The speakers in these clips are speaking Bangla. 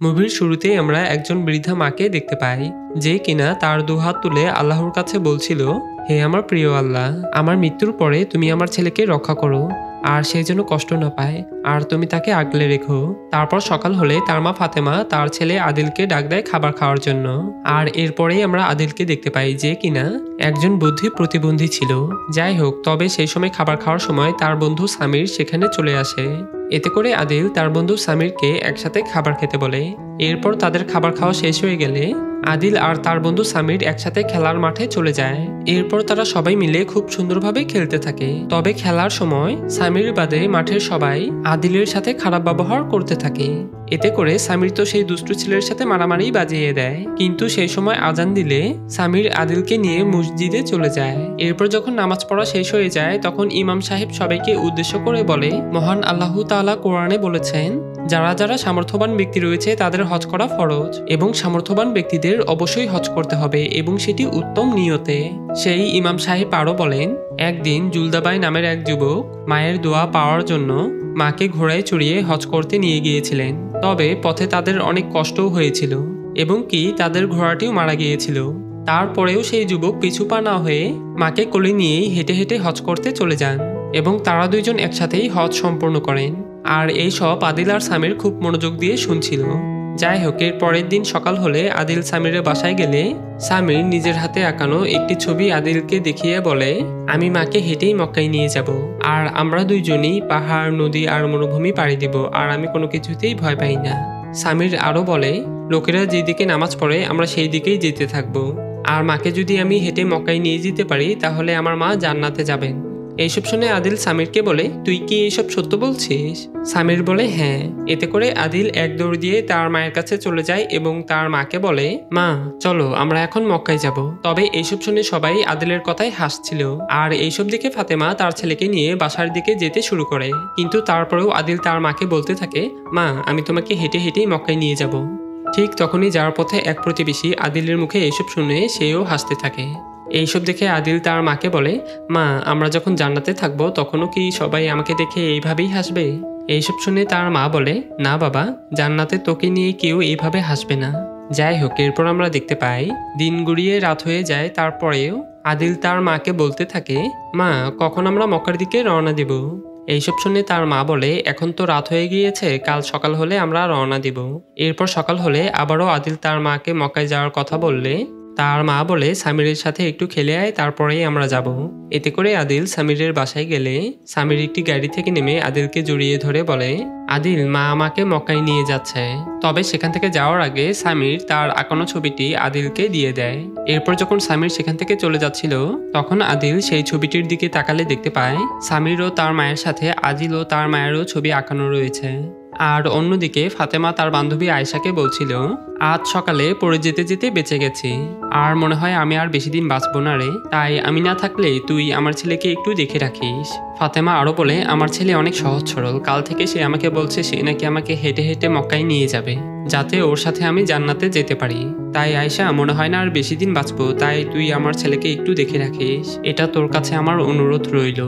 মুভির শুরুতেই আমরা একজন বৃদ্ধা মাকে দেখতে পাই, যে কিনা তার দুহাত তুলে আল্লাহর কাছে বলছিল, হে আমার প্রিয় আল্লাহ, আমার মৃত্যুর পরে তুমি আমার ছেলেকে রক্ষা করো, আর সে যেন কষ্ট না পায়, আর তুমি তাকে আগলে রেখো। তারপর সকাল হলে তার মা ফাতেমা তার ছেলে আদিলকে ডাক দেয় খাবার খাওয়ার জন্য। আর এরপরেই আমরা আদিলকে দেখতে পাই, যে কিনা একজন বুদ্ধি প্রতিবন্ধী ছিল। যাই হোক, তবে সেই সময় খাবার খাওয়ার সময় তার বন্ধু সামির সেখানে চলে আসে। এতে করে আদিল তার বন্ধু সামিরকে একসাথে খাবার খেতে বলে। এরপর তাদের খাবার খাওয়া শেষ হয়ে গেলে আদিল আর তার বন্ধু সামির একসাথে খেলার মাঠে চলে যায়। এরপর তারা সবাই মিলে খুব সুন্দরভাবে খেলতে থাকে। তবে খেলার সময় সামির বাদে মাঠের সবাই আদিলের সাথে খারাপ ব্যবহার করতে থাকে। এতে করে সামির তো সেই দুষ্টু ছেলের সাথে মারামারি বাজিয়ে দেয়। কিন্তু সেই সময় আজান দিলে সামির আদিলকে নিয়ে মসজিদে চলে যায়। এরপর যখন নামাজ পড়া শেষ হয়ে যায়, তখন ইমাম সাহেব সবাইকে উদ্দেশ্য করে বলে, মহান আল্লাহ তাআলা কোরআনে বলেছেন, যারা যারা সামর্থ্যবান ব্যক্তি রয়েছে তাদের হজ করা ফরজ, এবং সামর্থ্যবান ব্যক্তিদের অবশ্যই হজ করতে হবে, এবং সেটি উত্তম নিয়তে। সেই ইমাম সাহেব আরো বলেন, একদিন জুলদাবাই নামের এক যুবক মায়ের দোয়া পাওয়ার জন্য মাকে ঘোড়ায় চড়িয়ে হজ করতে নিয়ে গিয়েছিলেন। তবে পথে তাদের অনেক কষ্টও হয়েছিল, এবং কি তাদের ঘোড়াটিও মারা গিয়েছিল। তারপরেও সেই যুবক পিছু পা না হয়ে মাকে কোলে নিয়েই হেঁটে হেঁটে হজ করতে চলে যান, এবং তারা দুইজন একসাথেই হজ সম্পূর্ণ করেন। আর এই সব আদিল আর সামির খুব মনোযোগ দিয়ে শুনছিল। যাই হোক, এর পরের দিন সকাল হলে আদিল সামিরের বাসায় গেলে সামির নিজের হাতে আঁকানো একটি ছবি আদিলকে দেখিয়ে বলে, আমি মাকে হেঁটেই মক্কায় নিয়ে যাব, আর আমরা দুইজনই পাহাড়, নদী আর মরুভূমি পাড়ি দিব, আর আমি কোনো কিছুতেই ভয় পাই না। সামির আরো বলে, লোকেরা যেদিকে নামাজ পড়ে আমরা সেই দিকেই যেতে থাকবো, আর মাকে যদি আমি হেঁটে মক্কায় নিয়ে যেতে পারি তাহলে আমার মা জান্নাতে যাবেন। এইসব শুনে আদিল সামিরকে বলে, তুই কি এইসব সত্য বলছিস? সামির বলে, হ্যাঁ। এতে করে আদিল এক দৌড় দিয়ে তার মায়ের কাছে চলে যায় এবং তার মাকে বলে, মা চলো আমরা এখন মক্কায় যাব। তবে এইসব শুনে সবাই আদিলের কথায় হাসছিল। আর এইসব দেখে ফাতেমা তার ছেলেকে নিয়ে বাসার দিকে যেতে শুরু করে। কিন্তু তারপরেও আদিল তার মাকে বলতে থাকে, মা আমি তোমাকে হেঁটে হেঁটেই মক্কায় নিয়ে যাব। ঠিক তখনই যাওয়ার পথে এক প্রতিবেশী আদিলের মুখে এইসব শুনে সেও হাসতে থাকে। এইসব দেখে আদিল তার মাকে বলে, মা আমরা যখন জান্নাতে থাকবো তখনও কি সবাই আমাকে দেখে এইভাবেই হাসবে? এইসব শুনে তার মা বলে, না বাবা, জান্নাতে তোকে নিয়ে কেউ এইভাবে হাসবে না। যাই হোক, এরপর আমরা দেখতে পাই দিন গড়িয়ে রাত হয়ে যায়। তারপরেও আদিল তার মাকে বলতে থাকে, মা কখন আমরা মক্কার দিকে রওনা দিব? এইসব শুনে তার মা বলে, এখন তো রাত হয়ে গিয়েছে, কাল সকাল হলে আমরা রওনা দিব। এরপর সকাল হলে আবারও আদিল তার মাকে মক্কায় যাওয়ার কথা বললে তার মা বলে, সামিরের সাথে একটু খেলে আয়, তারপরেই আমরা যাব। এতে করে আদিল সামিরের বাসায় গেলে সামির একটি গাড়ি থেকে নেমে আদিলকে জড়িয়ে ধরে বলে, আদিল মা আমাকে মক্কায় নিয়ে যাচ্ছে। তবে সেখান থেকে যাওয়ার আগে সামির তার আঁকানো ছবিটি আদিলকে দিয়ে দেয়। এরপর যখন সামির সেখান থেকে চলে যাচ্ছিল, তখন আদিল সেই ছবিটির দিকে তাকালে দেখতে পায় সামির ও তার মায়ের সাথে আদিল ও তার মায়েরও ছবি আঁকানো রয়েছে। আর অন্যদিকে ফাতেমা তার বান্ধবী আয়েশাকে বলছিল, আজ সকালে পড়ে যেতে যেতে বেঁচে গেছি, আর মনে হয় আমি আর বেশি দিন বাঁচবো না রে, তাই আমি না থাকলে তুই আমার ছেলেকে একটু দেখে রাখিস। ফাতেমা আরো বলে, আমার ছেলে অনেক সহজ সরল, কাল থেকে সে আমাকে বলছে সে নাকি আমাকে হেঁটে হেঁটে মক্কায় নিয়ে যাবে, যাতে ওর সাথে আমি জান্নাতে যেতে পারি। তাই আয়েশা মনে হয় না আর বেশি দিন বাঁচবো, তাই তুই আমার ছেলেকে একটু দেখে রাখিস, এটা তোর কাছে আমার অনুরোধ রইল।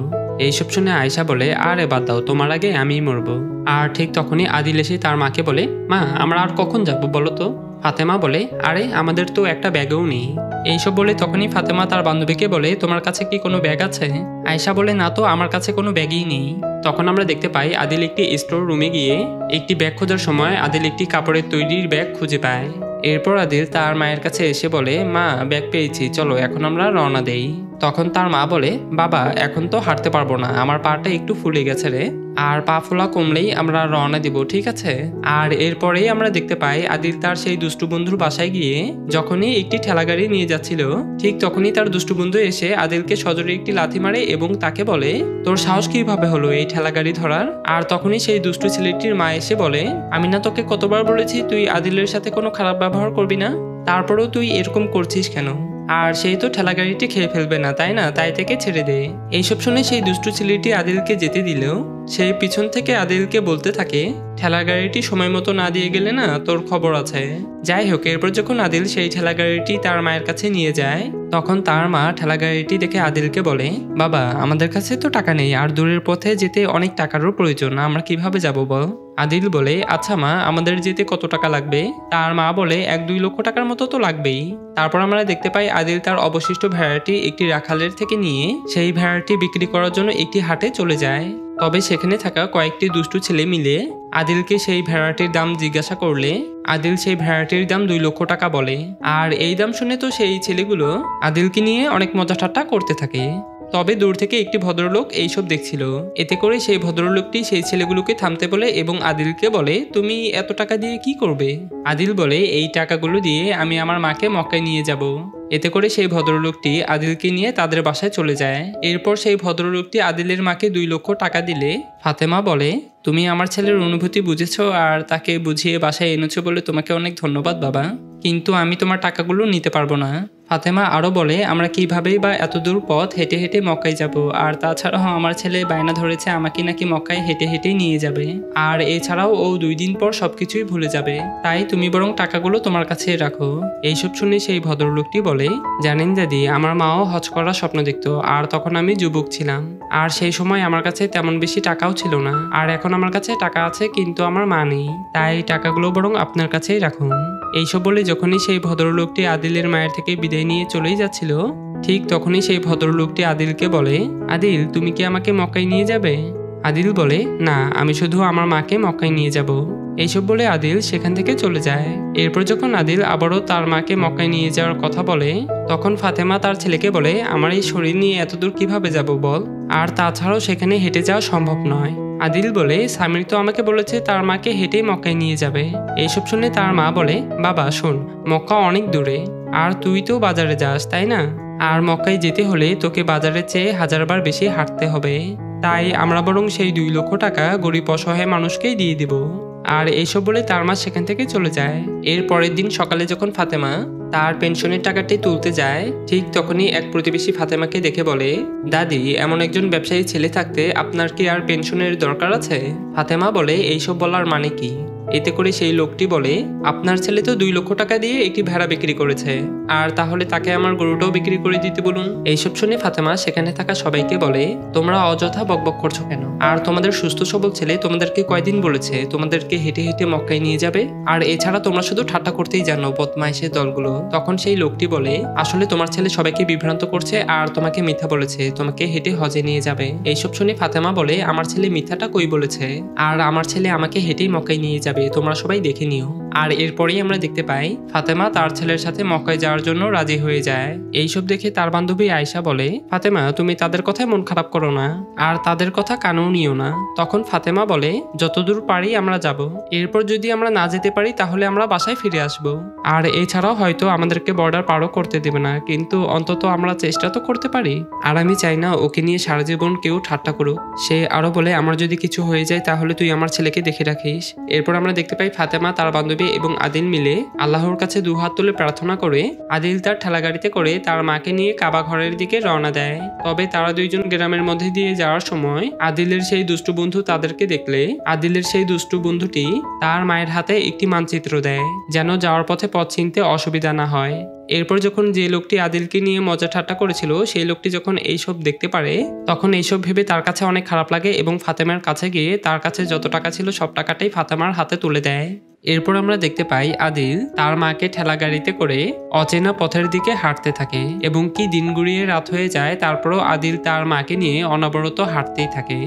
এইসব শুনে আয়েশা বলে, আরে বাদ দাও, তোমার আগে আমিই মরবো। আর ঠিক তখনই আদিল এসে তার মাকে বলে, মা আমরা আর কখন যাবো বলো তো? ফাতেমা বলে, আরে আমাদের তো একটা ব্যাগও নেই। এইসব বলে তখনই ফাতেমা তার বান্ধবীকে বলে, তোমার কাছে কি কোনো ব্যাগ আছে? আয়েশা বলে, না তো, আমার কাছে কোনো ব্যাগই নেই। তখন আমরা দেখতে পাই আদিল একটি স্টোর রুমে গিয়ে একটি ব্যাগ খোঁজার সময় আদিল একটি কাপড়ের তৈরির ব্যাগ খুঁজে পায়। এরপর আদিল তার মায়ের কাছে এসে বলে, মা ব্যাগ পেয়েছি, চলো এখন আমরা রওনা দেই। তখন তার মা বলে, বাবা এখন তো হাঁটতে পারবো না, আমার পাটা একটু ফুলে গেছে রে, আর পা ফোলা কমলেই আমরা রওনা দিব, ঠিক আছে? আর এরপরেই আমরা দেখতে পাই আদিল তার সেই দুষ্টু বন্ধুর বাসায় গিয়ে যখনই একটি ঠেলাগাড়ি নিয়ে যাচ্ছিল, ঠিক তখনই তার দুষ্টু বন্ধু এসে আদিলকে সজোরে একটি লাথি মারে এবং তাকে বলে, তোর সাহস কিভাবে হলো এই ঠেলাগাড়ি ধরার? আর তখনই সেই দুষ্টু ছেলেটির মা এসে বলে, আমি না তোকে কতবার বলেছি তুই আদিলের সাথে কোনো খারাপ ব্যবহার করবি না, তারপরেও তুই এরকম করছিস কেন? আর সেই তো ঠেলাগাড়িটি খেয়ে ফেলবে না, তাই না? তাই থেকে ছেড়ে দে। এইসব শুনে সেই দুষ্টু ছেলেটি আদিলকে যেতে দিলেও সে পিছন থেকে আদিলকে বলতে থাকে, ঠেলা গাড়িটি সময় মতো না দিয়ে গেলে না তোর খবর আছে। যাই হোক, এরপর যখন আদিল সেই ঠেলা গাড়িটি তার মায়ের কাছে নিয়ে যায়, তখন তার মা ঠেলা গাড়িটি দেখে আদিলকে বলে, বাবা আমাদের কাছে তো টাকা নেই, আর দূরের পথে যেতে অনেক টাকারও প্রয়োজন, আমরা কিভাবে যাব বল? আদিল বলে, আচ্ছা মা, আমাদের যেতে কত টাকা লাগবে? তার মা বলে, 1-2 লক্ষ টাকার মতো তো লাগবেই। তারপর আমরা দেখতে পাই আদিল তার অবশিষ্ট ভেড়াটি একটি রাখালের থেকে নিয়ে সেই ভেড়াটি বিক্রি করার জন্য একটি হাটে চলে যায়। তবে সেখানে থাকা কয়েকটি দুষ্টু ছেলে মিলে আদিলকে সেই ভেড়াটির দাম জিজ্ঞাসা করলে আদিল সেই ভেড়াটির দাম 2 লক্ষ টাকা বলে। আর এই দাম শুনে তো সেই ছেলেগুলো আদিলকে নিয়ে অনেক মজা ঠাট্টা করতে থাকে। তবে দূর থেকে একটি ভদ্রলোক এইসব দেখছিল। এতে করে সেই ভদ্রলোকটি সেই ছেলেগুলোকে থামতে বলে এবং আদিলকে বলে, তুমি এত টাকা দিয়ে কি করবে? আদিল বলে, এই টাকাগুলো দিয়ে আমি আমার মাকে মক্কায় নিয়ে যাব। এতে করে সেই ভদ্রলোকটি আদিলকে নিয়ে তাদের বাসায় চলে যায়। এরপর সেই ভদ্রলোকটি আদিলের মাকে 2 লক্ষ টাকা দিলে ফাতেমা বলে, তুমি আমার ছেলের অনুভূতি বুঝেছো আর তাকে বুঝিয়ে বাসায় এনেছো বলে তোমাকে অনেক ধন্যবাদ বাবা, কিন্তু আমি তোমার টাকাগুলো নিতে পারবো না। ফাতেমা আরও বলে, আমরা কিভাবেই বা এত দূর পথ হেঁটে হেঁটে মক্কায় যাব, আর তাছাড়াও আমার ছেলে বায়না ধরেছে আমাকে নাকি মক্কায় হেঁটে হেঁটেই নিয়ে যাবে, আর এছাড়াও ও 2 দিন পর সবকিছুই ভুলে যাবে, তাই তুমি বরং টাকাগুলো তোমার কাছে রাখো। এইসব শুনে সেই ভদ্রলোকটি বলে, জানেন দাদি, আমার মাও হজ করার স্বপ্ন দেখতো, আর তখন আমি যুবক ছিলাম, আর সেই সময় আমার কাছে তেমন বেশি টাকাও ছিল না, আর এখন আমার কাছে টাকা আছে কিন্তু আমার মা নেই, তাই টাকাগুলো বরং আপনার কাছেই রাখুন। এইসব বলে যখনই সেই ভদ্রলোকটি আদিলের মায়ের থেকে বিদায় নিয়ে চলেই যাচ্ছিল, ঠিক তখনই সেই ভদ্রলোকটি আদিলকে বলে, আদিল তুমি কি আমাকে মক্কায় নিয়ে যাবে? আদিল বলে, না, আমি শুধু আমার মাকে মক্কায় নিয়ে যাব। এইসব বলে আদিল সেখান থেকে চলে যায়। এরপর যখন আদিল আবারও তার মাকে মক্কায় নিয়ে যাওয়ার কথা বলে, তখন ফাতেমা তার ছেলেকে বলে, আমার এই শরীর নিয়ে এতদূর কিভাবে যাব বল, আর তাছাড়াও সেখানে হেঁটে যাওয়া সম্ভব নয়। আদিল বলে, সামির তো আমাকে বলেছে তার মাকে হেঁটেই মক্কায় নিয়ে যাবে। এইসব শুনে তার মা বলে, বাবা শোন, মক্কা অনেক দূরে, আর তুই তো বাজারে যাস তাই না, আর মক্কায় যেতে হলে তোকে বাজারের চেয়ে 1000 বার বেশি হাঁটতে হবে, তাই আমরা বরং সেই 2 লক্ষ টাকা গরিব অসহায় মানুষকেই দিয়ে দিব। আর এইসব বলে তার মা সেখান থেকে চলে যায়। এর পরের দিন সকালে যখন ফাতেমা তার পেনশনের টাকাটি তুলতে যায়, ঠিক তখনই এক প্রতিবেশী ফাতেমাকে দেখে বলে, দাদি, এমন একজন ব্যবসায়ী ছেলে থাকতে আপনার কি আর পেনশনের দরকার আছে? ফাতেমা বলে, এইসব বলার মানে কি? এতে করে সেই লোকটি বলে, আপনার ছেলে তো 2 লক্ষ টাকা দিয়ে একটি ভেড়া বিক্রি করেছে, আর তাহলে তাকে আমার গরুটাও বিক্রি করে দিতে বলুন। এইসব শুনে ফাতেমা সেখানে থাকা সবাইকে বলে, তোমরা অযথা বকবক করছো কেন? আর তোমাদের সুস্থ সবল ছেলে তোমাদেরকে কয়দিন বলেছে তোমাদেরকে হেঁটে হেঁটে মক্কায় নিয়ে যাবে? আর এছাড়া তোমরা শুধু ঠাট্টা করতেই জানো, বদমাইশের দলগুলো। তখন সেই লোকটি বলে, আসলে তোমার ছেলে সবাইকে বিভ্রান্ত করছে আর তোমাকে মিথ্যা বলেছে তোমাকে হেঁটে হজে নিয়ে যাবে। এইসব শুনে ফাতেমা বলে, আমার ছেলে মিথ্যাটা কই বলেছে, আর আমার ছেলে আমাকে হেঁটেই মক্কায় নিয়ে যাবে, তোমরা সবাই দেখে নিও। আর এরপরেই আমরা দেখতে পাই ফাতেমা তার ছেলের সাথে মক্কায় যাওয়ার জন্য রাজি হয়ে যায়। এইসব দেখে তার বান্ধবী আয়েশা বলে, ফাতেমা তুমি তাদের কথায় মন খারাপ করো না, আর তাদের কথা কানেও নিও না। তখন ফাতেমা বলে, যতদূর পারি আমরা যাব, এরপর যদি আমরা না যেতে পারি তাহলে আমরা বাসায় ফিরে আসব, আর এছাড়াও হয়তো আমাদেরকে বর্ডার পারও করতে দেবে না, কিন্তু অন্তত আমরা চেষ্টা তো করতে পারি। আর আমি চাই না ওকে নিয়ে সারা জীবন কেউ ঠাট্টা করুক। সে আরো বলে, আমার যদি কিছু হয়ে যায় তাহলে তুই আমার ছেলেকে দেখে রাখিস। এরপর আমরা দেখতে পাই ফাতেমা তার বান্ধবী এবং আদিল মিলে আল্লাহর কাছে 2 হাত তুলে প্রার্থনা করে আদিল তার ঠেলাগাড়িতে করে তার মাকে নিয়ে কাবা ঘরের দিকে রওনা দেয়। তবে তারা 2 জন গ্রামের মধ্যে দিয়ে যাওয়ার সময় আদিলের সেই দুষ্টু বন্ধু তাদেরকে দেখলে আদিলের সেই দুষ্টু বন্ধুটি তার মায়ের হাতে একটি মানচিত্র দেয়, যেন যাওয়ার পথে পথ চিনতে অসুবিধা না হয়। এরপর যখন যে লোকটি আদিলকে নিয়ে মজা ঠাট্টা করেছিল সেই লোকটি যখন এইসব দেখতে পারে, তখন এইসব ভেবে তার কাছে অনেক খারাপ লাগে এবং ফাতেমার কাছে গিয়ে তার কাছে যত টাকা ছিল সব টাকাটাই ফাতেমার হাতে তুলে দেয়। এরপর আমরা দেখতে পাই আদিল তার মাকে ঠেলা গাড়িতে করে অচেনা পথের দিকে হাঁটতে থাকে এবং কি দিন গুড়িয়ে রাত হয়ে যায়, তারপরও আদিল তার মাকে নিয়ে অনবরত হাঁটতেই থাকে।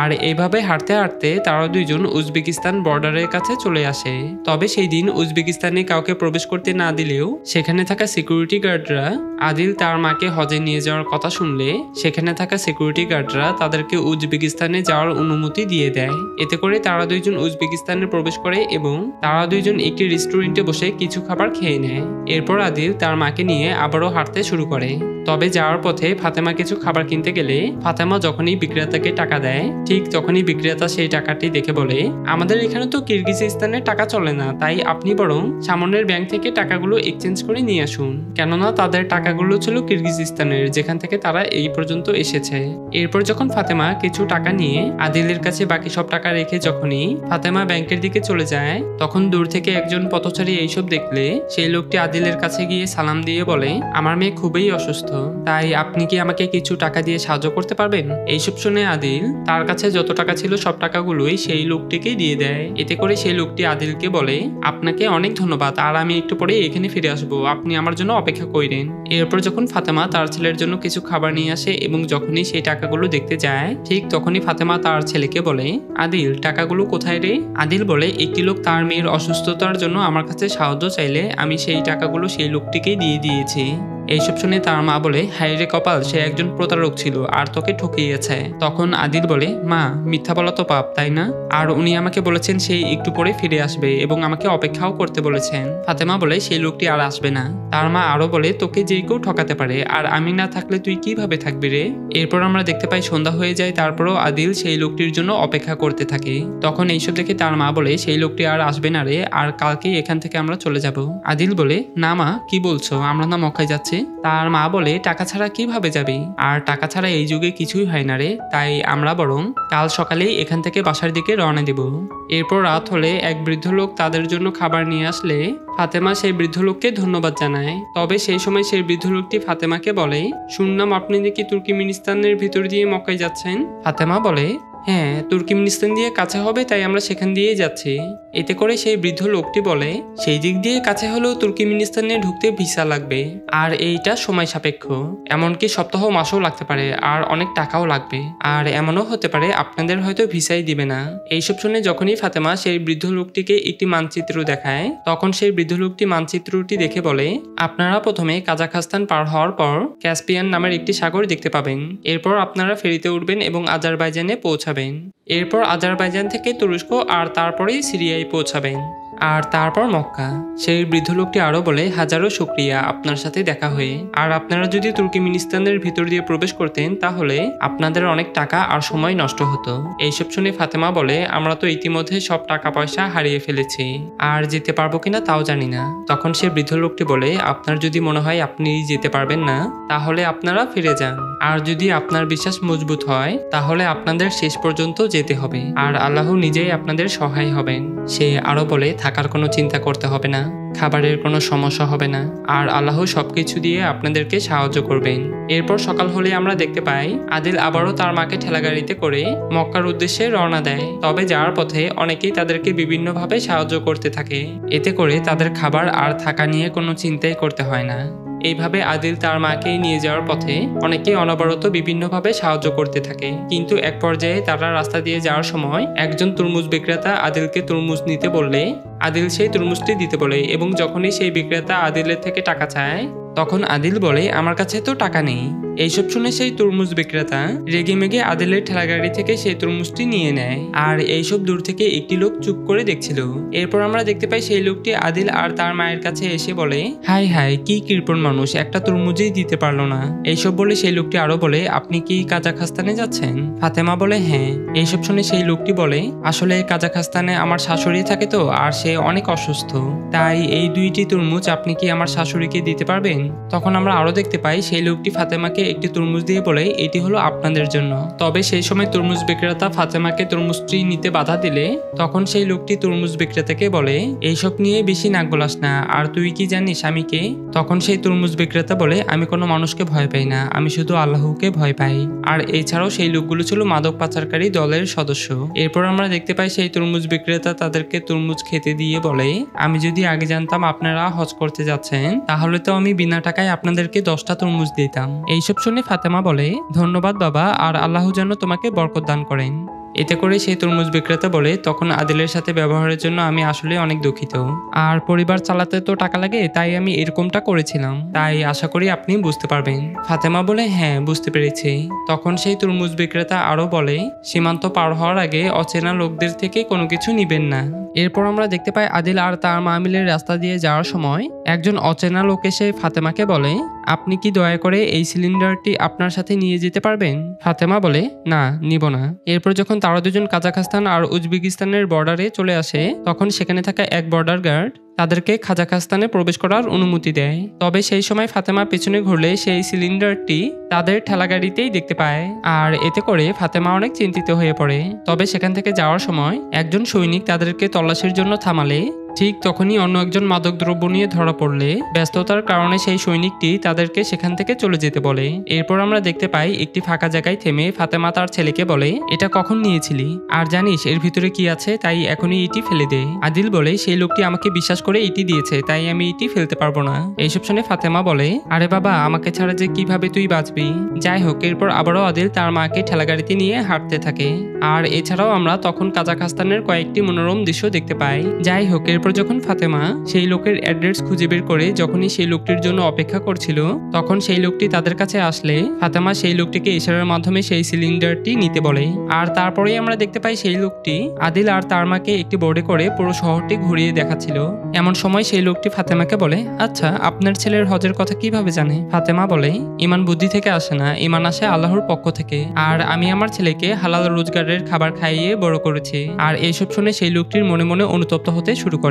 আর এইভাবে হাঁটতে হাঁটতে তারা 2 জন উজবেকিস্তান বর্ডারের কাছে চলে আসে। তবে সেই দিন উজবেকিস্তানে কাউকে প্রবেশ করতে না দিলেও সেখানে থাকা সিকিউরিটি গার্ডরা আদিল তার মাকে হজে নিয়ে যাওয়ার কথা শুনলে সেখানে থাকা সিকিউরিটি গার্ডরা তাদেরকে উজবেকিস্তানে যাওয়ার অনুমতি দিয়ে দেয়। এতে করে তারা 2 জন উজবেকিস্তানে প্রবেশ করে এবং তারা 2 জন একটি রেস্টুরেন্টে বসে কিছু খাবার খেয়ে নেয়। এরপর আদিল তার মাকে নিয়ে আবারও হাঁটতে শুরু করে। তবে যাওয়ার পথে ফাতেমা কিছু খাবার কিনতে গেলে ফাতেমা যখনই বিক্রেতাকে টাকা দেয় ঠিক তখনই বিক্রেতা সেই টাকাটি দেখে বলে, আমাদের এখানে তো কিরগিজস্তানের টাকা চলে না, তাই আপনি বরং সামনের ব্যাংক থেকে টাকাগুলো এক্সচেঞ্জ করে নিয়ে আসুন। কেননা তাদের টাকাগুলো ছিল কিরগিজস্তানের, যেখান থেকে তারা এই পর্যন্ত এসেছে। এরপর যখন ফাতেমা কিছু টাকা নিয়ে আদিলের কাছে বাকি সব টাকা রেখে যখনই ফাতেমা ব্যাংকের দিকে চলে যায়, তখন দূর থেকে একজন পথচারী এইসব দেখলে সেই লোকটি আদিলের কাছে গিয়ে সালাম দিয়ে বলে, আমার মেয়ে খুবই অসুস্থ, তাই আপনি কি আমাকে কিছু টাকা দিয়ে সাহায্য করতে পারবেন? এইসব শুনে আদিল তার কাছে যত টাকা ছিল সব টাকাগুলোই সেই লোকটিকে দিয়ে দেয়। এতে করে সেই লোকটি আদিলকে বলে, আপনাকে অনেক ধন্যবাদ, আর আমি একটু পরে এখানে ফিরে আসবো, আপনি আমার জন্য অপেক্ষা করেন। এরপর যখন ফাতেমা তার ছেলের জন্য কিছু খাবার নিয়ে আসে এবং যখনই সেই টাকাগুলো দেখতে যায়, ঠিক তখনই ফাতেমা তার ছেলেকে বলে, আদিল টাকাগুলো কোথায় রে? আদিল বলে, একটি লোক তার মেয়ের অসুস্থতার জন্য আমার কাছে সাহায্য চাইলে আমি সেই টাকাগুলো সেই লোকটিকেই দিয়ে দিয়েছি। এইসব শুনে তার মা বলে, হায় রে কপাল, সে একজন প্রতারক ছিল আর তোকে ঠকিয়েছে। তখন আদিল বলে, মা মিথ্যা বলা তো পাপ, তাই না? আর উনি আমাকে বলেছেন সেই একটু পরে ফিরে আসবে এবং আমাকে অপেক্ষাও করতে বলেছেন। ফাতেমা বলে, সেই লোকটি আর আসবে না। তার মা আরো বলে, তোকে যে কেউ ঠকাতে পারে, আর আমি না থাকলে তুই কিভাবে থাকবি রে? এরপর আমরা দেখতে পাই সন্ধ্যা হয়ে যায়, তারপরও আদিল সেই লোকটির জন্য অপেক্ষা করতে থাকে। তখন এইসব দেখে তার মা বলে, সেই লোকটি আর আসবে না রে, আর কালকেই এখান থেকে আমরা চলে যাব। আদিল বলে, না মা, কি বলছো, আমরা না মক্কায় যাচ্ছি? তার মা বলে, টাকা ছাড়া কিভাবে যাবি? আর টাকা ছাড়া এই যুগে কিছুই হয় না রে, তাই আমরা বরং কাল সকালেই এখান থেকে বাসার দিকে রওনা দেব। এরপর রাত হলে এক বৃদ্ধ লোক তাদের জন্য খাবার নিয়ে আসলে ফাতেমা সেই বৃদ্ধ লোককে ধন্যবাদ জানায়। তবে সেই সময় সেই বৃদ্ধ লোকটি ফাতেমাকে বলে, শুনলাম আপনি নাকি তুর্কিমিনিস্তানের ভিতর দিয়ে মক্কায় যাচ্ছেন? ফাতেমা বলে, হ্যাঁ, তুর্কিমিনিস্তান দিয়ে কাছে হবে, তাই আমরা সেখান দিয়েই যাচ্ছি। এতে করে সেই বৃদ্ধ লোকটি বলে, সেই দিক দিয়ে কাছে হলেও তুর্কিমিনিস্তানে ঢুকতে ভিসা লাগবে, আর এইটা সময় সাপেক্ষ, এমনকি সপ্তাহ মাসও লাগতে পারে, আর অনেক টাকাও লাগবে, আর এমনও হতে পারে আপনাদের হয়তো ভিসাই দিবে না। এইসব শুনে যখনই ফাতেমা সেই বৃদ্ধ লোকটিকে একটি মানচিত্র দেখায়, তখন সেই বৃদ্ধ লোকটি মানচিত্রটি দেখে বলে, আপনারা প্রথমে কাজাখস্তান পার হওয়ার পর ক্যাসপিয়ান নামের একটি সাগর দেখতে পাবেন। এরপর আপনারা ফেরিতে উঠবেন এবং আজারবাইজানে পৌঁছাবেন। এরপর আজারবাইজান থেকে তুরস্ক আর তারপরেই সিরিয়ায় পৌঁছাবেন, আর তারপর মক্কা। সেই বৃদ্ধ লোকটি আরো বলে, হাজারো শুকরিয়া আপনার সাথে দেখা হয়ে, আর আপনারা যদি তুর্কিমিনিস্তানের ভিতর দিয়ে প্রবেশ করতেন তাহলে আপনাদের অনেক টাকা আর সময় নষ্ট হতো। এইসব শুনে ফাতেমা বলে, আমরা তো ইতিমধ্যে সব টাকা পয়সা হারিয়ে ফেলেছি, আর যেতে পারবো কিনা তাও জানি না। তখন সে বৃদ্ধ লোকটি বলে, আপনার যদি মনে হয় আপনি যেতে পারবেন না, তাহলে আপনারা ফিরে যান, আর যদি আপনার বিশ্বাস মজবুত হয় তাহলে আপনাদের শেষ পর্যন্ত যেতে হবে, আর আল্লাহ নিজেই আপনাদের সহায় হবেন। সে আরো বলে, থাকার কোনো চিন্তা করতে হবে না, খাবারের কোনো সমস্যা হবে না, আর আল্লাহ সবকিছু দিয়ে আপনাদেরকে সাহায্য করবেন। এরপর সকাল হলে আমরা দেখতে পাই আদিল আবারও তার মাকে ঠেলাগাড়িতে করে মক্কার উদ্দেশ্যে রওনা দেয়। তবে যাওয়ার পথে অনেকেই তাদেরকে বিভিন্নভাবে সাহায্য করতে থাকে, এতে করে তাদের খাবার আর থাকা নিয়ে কোনো চিন্তাই করতে হয় না। এইভাবে আদিল তার মাকে নিয়ে যাওয়ার পথে অনেকেই অনবরত বিভিন্নভাবে সাহায্য করতে থাকে, কিন্তু এক পর্যায়ে তারা রাস্তা দিয়ে যাওয়ার সময় একজন তরমুজ বিক্রেতা আদিলকে তরমুজ নিতে বললে আদিল সেই তরমুজটি দিতে বলে, এবং যখনই সেই বিক্রেতা আদিলের থেকে টাকা চায় তখন আদিল বলে, আমার কাছে তো টাকা নেই। এইসব শুনে সেই তরমুজ বিক্রেতা রেগে মেগে আদিলের ঠেলাগাড়ি থেকে সেই তরমুজটি নিয়ে নেয়, আর এইসব দূর থেকে একটি লোক চুপ করে দেখছিল। এরপর আমরা দেখতে পাই সেই লোকটি আদিল আর তার মায়ের কাছে এসে বলে, হাই হাই, কি কৃপণ মানুষ, একটা তরমুজই দিতে পারলো না। এইসব বলে সেই লোকটি আরো বলে, আপনি কি কাজাখস্তানে যাচ্ছেন? ফাতেমা বলে, হ্যাঁ। এইসব শুনে সেই লোকটি বলে, আসলে কাজাখস্তানে আমার শাশুড়ি থাকে তো, আর সে অনেক অসুস্থ, তাই এই দুইটি তরমুজ আপনি কি আমার শাশুড়িকে দিতে পারবেন? তখন আমরা আরো দেখতে পাই সেই লোকটি ফাতেমাকে একটি তরমুজ দিয়ে বলে, এটি হলো আপনাদের জন্য। তবে সেই সময় তরমুজ বিক্রেতা ফাতেমাকে তরমুজটি নিতে বাধা দিলে তখন সেই লোকটি তরমুজ বিক্রেতাকে বলে, এইসব নিয়ে বেশি নাক গলাস না, আর তুই কি জানিস আমি কে? তখন সেই তরমুজ বিক্রেতা বলে, আমি কোনো মানুষকে ভয় পাই না, আমি শুধু আল্লাহকে ভয় পাই। আর এছাড়াও সেই লোকগুলো ছিল মাদক পাচারকারী দলের সদস্য। এরপর আমরা দেখতে পাই সেই তরমুজ বিক্রেতা তাদেরকে তরমুজ খেতে দিয়ে বলে, আমি যদি আগে জানতাম আপনারা হজ করতে যাচ্ছেন তাহলে তো আমি বিনা টাকায় আপনাদেরকে 10টা তরমুজ দিতাম। এইসব শুনে ফাতেমা বলে, ধন্যবাদ বাবা, আর আল্লাহ যেন তোমাকে বরকত দান করেন। এতে করে সেই তরমুজ বিক্রেতা বলে, তখন আদিলের সাথে ব্যবহারের জন্য আমি আসলে অনেক দুঃখিত, আর পরিবার চালাতে তো টাকা লাগে, তাই আমি এরকমটা করেছিলাম, তাই আশা করি আপনি বুঝতে পারবেন। ফাতেমা বলে, হ্যাঁ বুঝতে পেরেছি। তখন সেই তরমুজ বিক্রেতা আরো বলে, সীমান্ত পার হওয়ার আগে অচেনা লোকদের থেকে কোনো কিছু নিবেন না। এরপর আমরা দেখতে পাই আদিল আর তার মা মিলে রাস্তা দিয়ে যাওয়ার সময় একজন অচেনা লোক এসে ফাতেমাকে বলে, আপনি কি দয়া করে এই সিলিন্ডারটি আপনার সাথে নিয়ে যেতে পারবেন? ফাতেমা বলে, না, নিব না। এরপর যখন তারা দুজন কাজাখস্তান আর উজবেকিস্তানের বর্ডারে চলে আসে, তখন সেখানে থাকা এক বর্ডার গার্ড তাদেরকে কাজাখস্তানে প্রবেশ করার অনুমতি দেয়। তবে সেই সময় ফাতেমা পেছনে ঘুরলে সেই সিলিন্ডারটি তাদের ঠেলাগাড়িতেই দেখতে পায়, আর এতে করে ফাতেমা অনেক চিন্তিত হয়ে পড়ে। তবে সেখান থেকে যাওয়ার সময় একজন সৈনিক তাদেরকে তল্লাশির জন্য থামালে ঠিক তখনই অন্য একজন মাদকদ্রব্য নিয়ে ধরা পড়লে ব্যস্ততার কারণে সেই সৈনিকটি তাদেরকে সেখান থেকে চলে যেতে বলে। এরপর আমরা দেখতে পাই একটি ফাঁকা জায়গায় থেমে ফাতেমা তার ছেলেকে বলে, এটা কখন নিয়েছিলি? আর জানিস এর ভিতরে কি আছে? তাই এখনই এটি ফেলে দে। আদিল বলে, সেই লোকটি আমাকে বিশ্বাস করে এটি দিয়েছে, তাই আমি এটি ফেলতে পারবো না। এইসব শুনে ফাতেমা বলে, আরে বাবা, আমাকে ছাড়া যে কিভাবে তুই বাঁচবি? যাই হোক, এরপর আবারও আদিল তার মাকে ঠেলাগাড়িতে নিয়ে হাঁটতে থাকে। আর এছাড়াও আমরা তখন কাজাখস্তানের কয়েকটি মনোরম দৃশ্য দেখতে পাই। যাই হোক, এরপর যখন ফাতেমা সেই লোকের অ্যাড্রেস খুঁজে বের করে যখনই সেই লোকটির জন্য অপেক্ষা করছিল, তখন সেই লোকটি তাদের কাছে আসলে ফাতেমা সেই লোকটিকে ইশারার মাধ্যমে সেই সিলিন্ডারটি নিতে বলে। আর তারপরেই আমরা দেখতে পাই সেই লোকটি আদিল আর তার মাকে একটি বোর্ডে করে পুরো শহরটি ঘুরিয়ে দেখাচ্ছিল। এমন সময় সেই লোকটি ফাতেমাকে বলে, আচ্ছা, আপনার ছেলের হজের কথা কিভাবে জানে? ফাতেমা বলে, ইমান বুদ্ধি থেকে আসে না, ইমান আসে আল্লাহর পক্ষ থেকে। আর আমি আমার ছেলেকে হালাল রোজগারের খাবার খাইয়ে বড় করেছি। আর এইসব শুনে সেই লোকটির মনে মনে অনুতপ্ত হতে শুরু করে।